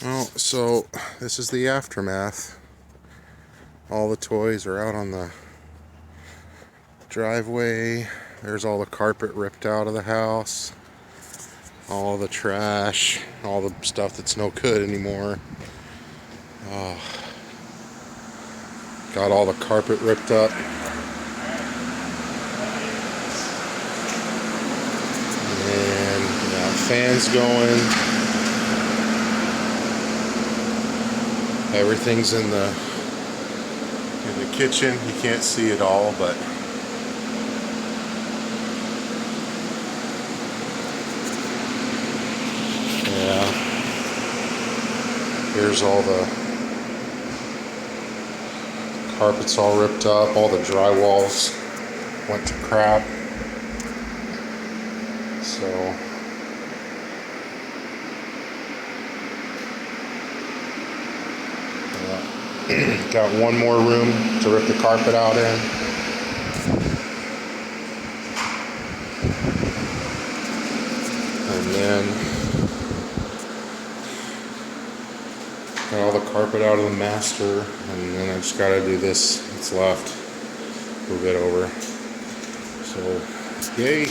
Well, so this is the aftermath. All the toys are out on the driveway. There's all the carpet ripped out of the house. All the trash, all the stuff that's no good anymore. Oh, got all the carpet ripped up. And fans going. Everything's in the kitchen. You can't see it all, but yeah. Here's all the carpets all ripped up. All the drywalls went to crap. So got one more room to rip the carpet out in. And then got all the carpet out of the master, and then I just got to do this that's left, move it over. So, yay.